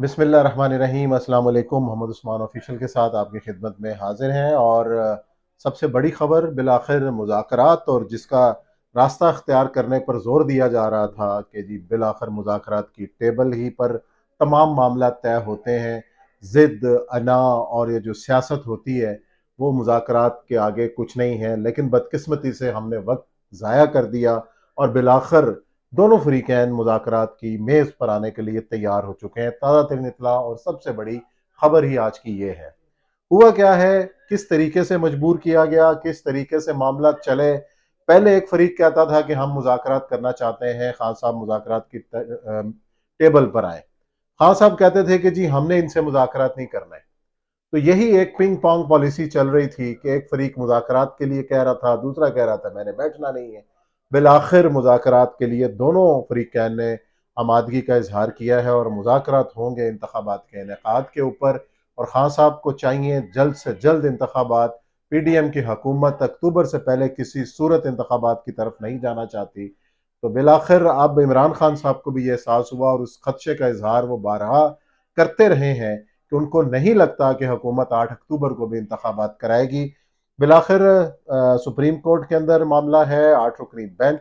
बिस्मिल्लाह रहमान रहीम। अस्सलाम वालेकुम। मोहम्मद उस्मान ऑफिशियल के साथ आपकी खिदमत में हाजिर हैं। और सबसे बड़ी खबर बिलाखिर मुज़ाकरात, और जिसका रास्ता अख्तियार करने पर ज़ोर दिया जा रहा था कि जी बिलाखिर मुज़ाकरात की टेबल ही पर तमाम मामला तय होते हैं। ज़िद, अना और ये जो सियासत होती है वो मुज़ाकरात के आगे कुछ नहीं है। लेकिन बदकिस्मती से हमने वक्त ज़ाया कर दिया और बिलाखिर दोनों फरीकैन मुज़ाकरात की मेज़ पर आने के लिए तैयार हो चुके हैं। ताज़ा तरीन इत्तला और सबसे बड़ी खबर ही आज की ये है। हुआ क्या है, किस तरीके से मजबूर किया गया, किस तरीके से मामला चले। पहले एक फरीक कहता था कि हम मुज़ाकरात करना चाहते हैं, खान साहब मुज़ाकरात की टेबल पर आए। खान साहब कहते थे कि जी हमने इनसे मुज़ाकरात नहीं करना है। तो यही एक पिंग पोंग पॉलिसी चल रही थी कि एक फरीक मुज़ाकरात के लिए कह रहा था, दूसरा कह रहा था मैंने बैठना नहीं है। बिलाखिर मुज़ाकरात के लिए दोनों फरीकैन ने आमादगी का इजहार किया है और मुज़ाकरात होंगे इंतखाबात के इनेकाद के ऊपर। और खान साहब को चाहिए जल्द से जल्द इंतखाबात। पीडीएम की हुकूमत अक्टूबर से पहले किसी सूरत इंतखाबात की तरफ नहीं जाना चाहती। तो बिलाखिर अब इमरान खान साहब को भी ये एहसास हुआ और उस खदशे का इजहार वो बारहा करते रहे हैं कि उनको नहीं लगता कि हुकूमत 8 अक्टूबर को भी इंतखाबात कराएगी। बिलाखिर सुप्रीम कोर्ट के अंदर मामला है, 8 रुकनी बेंच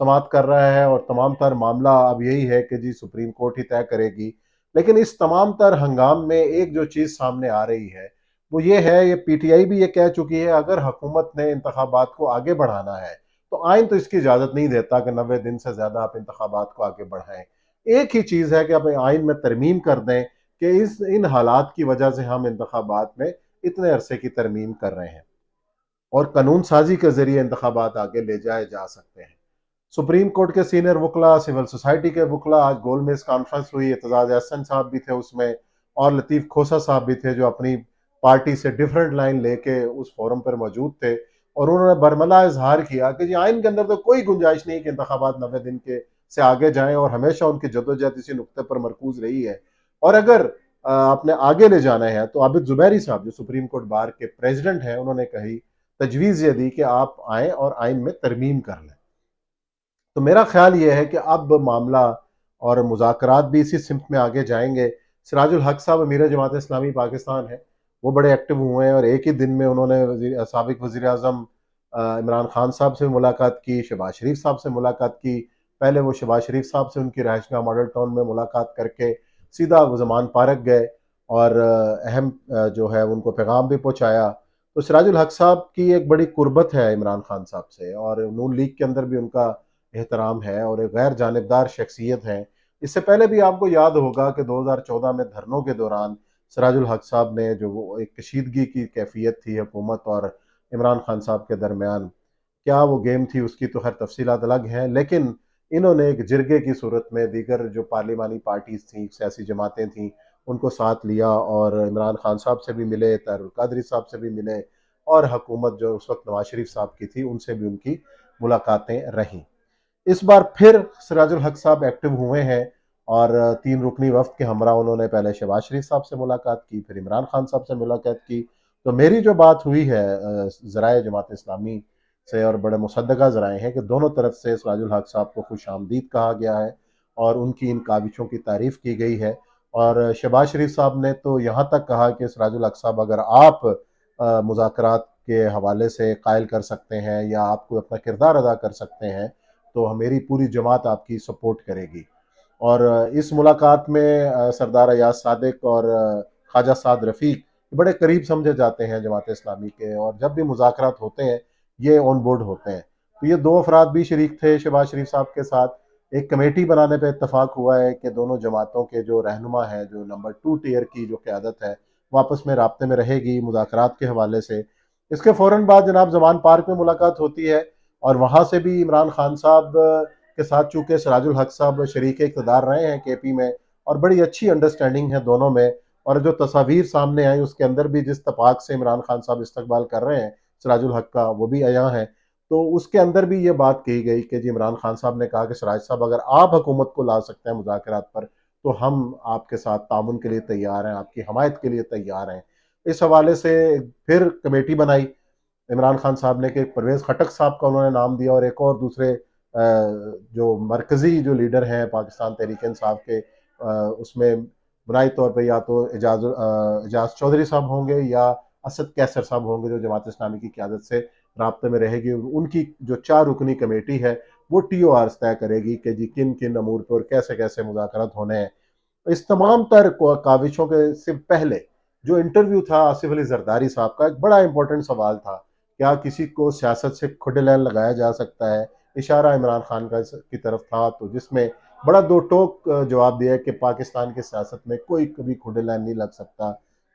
समाअत कर रहा है और तमाम तर मामला अब यही है कि जी सुप्रीम कोर्ट ही तय करेगी। लेकिन इस तमाम तर हंगाम में एक जो चीज़ सामने आ रही है वो ये है, ये पीटीआई भी ये कह चुकी है, अगर हुकूमत ने इंतखाबात को आगे बढ़ाना है तो आइन तो इसकी इजाज़त नहीं देता कि 90 दिन से ज़्यादा आप इंतखाबात को आगे बढ़ाएं। एक ही चीज़ है कि आप आइन में तरमीम कर दें कि इस इन हालात की वजह से हम इंतखाबात में इतने अरसे की तरमीम कर रहे हैं और कानून साजी के जरिए इंतखाबात आगे ले जाए जा सकते हैं। सुप्रीम कोर्ट के सीनियर वकला, सिविल सोसाइटी के वकला, आज गोल मेज कॉन्फ्रेंस हुई, एतजाज एहसन साहब भी थे उसमें और लतीफ़ खोसा साहब भी थे जो अपनी पार्टी से डिफरेंट लाइन लेके उस फोरम पर मौजूद थे। और उन्होंने बरमला इजहार किया कि जी आइन के अंदर तो कोई गुंजाइश नहीं कि इंतखाबात 90 दिन के से आगे जाएं और हमेशा उनकी जदोजहद इसी नुक्ते पर मरकूज रही है। और अगर आपने आगे ले जाना है तो आबिद जुबैरी साहब जो सुप्रीम कोर्ट बार के प्रेसिडेंट हैं उन्होंने कही, तजवीज़ ये दी कि आप आएँ और आइन में तरमीम कर लें। तो मेरा ख्याल ये है कि अब मामला और मुज़ाकरात भी इसी सिमत में आगे जाएंगे। सिराजुल हक साहब अमीर जमात इस्लामी पाकिस्तान है, वो बड़े एक्टिव हुए हैं और एक ही दिन में उन्होंने साबिक वज़ीर आज़म इमरान खान साहब से मुलाकात की, शहबाज शरीफ साहब से मुलाकात की। पहले वो शहबाज शरीफ साहब से उनकी रहायशगाह मॉडल टाउन में मुलाकात करके सीधा वो ज़मान पार्क गए और अहम जो है उनको पैगाम भी पहुँचाया। तो सिराजुल हक साहब की एक बड़ी कुर्बत है इमरान खान साहब से और नून लीग के अंदर भी उनका एहतराम है और एक गैर जानिबदार शख्सियत है। इससे पहले भी आपको याद होगा कि 2014 में धरनों के दौरान सिराजुल हक साहब ने जो वो एक कशीदगी की कैफियत थी हुकूमत और इमरान खान साहब के दरमियान, क्या वो गेम थी उसकी तो खैर तफसीलात अलग हैं। लेकिन इन्होंने एक जिरगे की सूरत में दीगर जो पार्लिमानी पार्टीज थी, सियासी जमातें थीं, उनको साथ लिया और इमरान खान साहब से भी मिले, तारुल कादरी साहब से भी मिले और हुकूमत जो उस वक्त नवाज शरीफ साहब की थी उनसे भी उनकी मुलाकातें रहीं। इस बार फिर सिराजुल हक साहब एक्टिव हुए हैं और 3 रुकनी वफ्द के हमरा उन्होंने पहले शहबाज शरीफ साहब से मुलाकात की, फिर इमरान खान साहब से मुलाकात की। तो मेरी जो बात हुई है ज़राए जमात इस्लामी से और बड़े मुसद्दका ज़राए हैं कि दोनों तरफ से सिराजुल हक साहब को खुश आमदीद कहा गया है और उनकी इन काविशों की तारीफ़ की गई है। और शहबाज शरीफ साहब ने तो यहाँ तक कहा कि सिराजुल हक साहब अगर आप मुज़ाकरात के हवाले से कायल कर सकते हैं या आप कोई अपना किरदार अदा कर सकते हैं तो मेरी पूरी जमात आपकी सपोर्ट करेगी। और इस मुलाकात में सरदार अयाज सादिक और ख्वाजा साद रफ़ीक बड़े करीब समझे जाते हैं जमात इस्लामी के और जब भी मुज़ाकरात होते हैं ये ऑन बोर्ड होते हैं। तो ये दो अफराद भी शरीक थे शहबाज शरीफ साहब के साथ। एक कमेटी बनाने पर इतफाक़ हुआ है कि दोनों जमातों के जो रहनुमा हैं, जो नंबर 2 टियर की जो क़यादत है, वो आपस में राब्ते में रहेगी मुज़ाकरात के हवाले से। इसके फ़ौरन बाद जनाब ज़मान पार्क में मुलाकात होती है और वहाँ से भी इमरान खान साहब के साथ चूँकि सिराजुल हक साहब शरीक इक़्तिदार रहे हैं केपी में और बड़ी अच्छी अंडरस्टैंडिंग है दोनों में। और जो तस्वीर सामने आई उसके अंदर भी जिस तपाक से इमरान खान साहब इस्तकबाल कर रहे हैं सिराजुल हक का, वो भी अयां है। तो उसके अंदर भी ये बात कही गई कि जी इमरान खान साहब ने कहा कि सिराज साहब अगर आप हुकूमत को ला सकते हैं मुज़ाकरात पर तो हम आपके साथ तामुन के लिए तैयार हैं, आपकी हमायत के लिए तैयार हैं। इस हवाले से फिर कमेटी बनाई इमरान खान साहब ने कि परवेज़ खटक साहब का उन्होंने नाम दिया और एक और दूसरे जो मरकज़ी जो लीडर हैं पाकिस्तान तहरीक इंसाफ के उसमें बुनियादी तौर पे या तो एजाज चौधरी साहब होंगे या असद कैसर साहब होंगे, जो जमात इस्लामी की क़यादत से राब्ते में रहेगी। उनकी जो 4 रुकनी कमेटी है, वो टीओआर's तय करेगी कि जी किन-किन अमूर पर और कैसे-कैसे मुज़ाकरात होने हैं। इस तमाम तर काविशों के से पहले जो इंटरव्यू था आसिफ अली जरदारी साहब का, एक बड़ा इंपॉर्टेंट सवाल था, क्या किसी को सियासत से खुडेलैन लगाया जा सकता है? इशारा इमरान खान का की तरफ था, तो जिसमें बड़ा दो टोक जवाब दिया कि पाकिस्तान की सियासत में कोई कभी खुडेलैन नहीं लग सकता।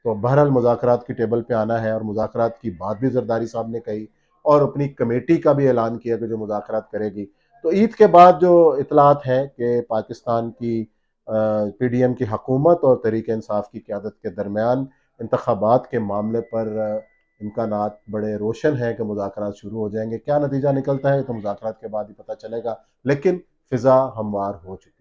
तो बहरहाल मुज़ाकरात की टेबल पे आना है, और मुज़ाकरात की बात भी जरदारी साहब ने कही और अपनी कमेटी का भी ऐलान किया कि जो मुज़ाकरात करेगी। तो ईद के बाद जो इतलात हैं कि पाकिस्तान की पीडीएम की हुकूमत और तहरीक इंसाफ की क़यादत के दरमियान इंतखाबात के मामले पर इम्कानात बड़े रोशन हैं कि मुज़ाकरात शुरू हो जाएंगे। क्या नतीजा निकलता है तो मुज़ाकरात के बाद ही पता चलेगा, लेकिन फ़िज़ा हमवार हो चुकी है।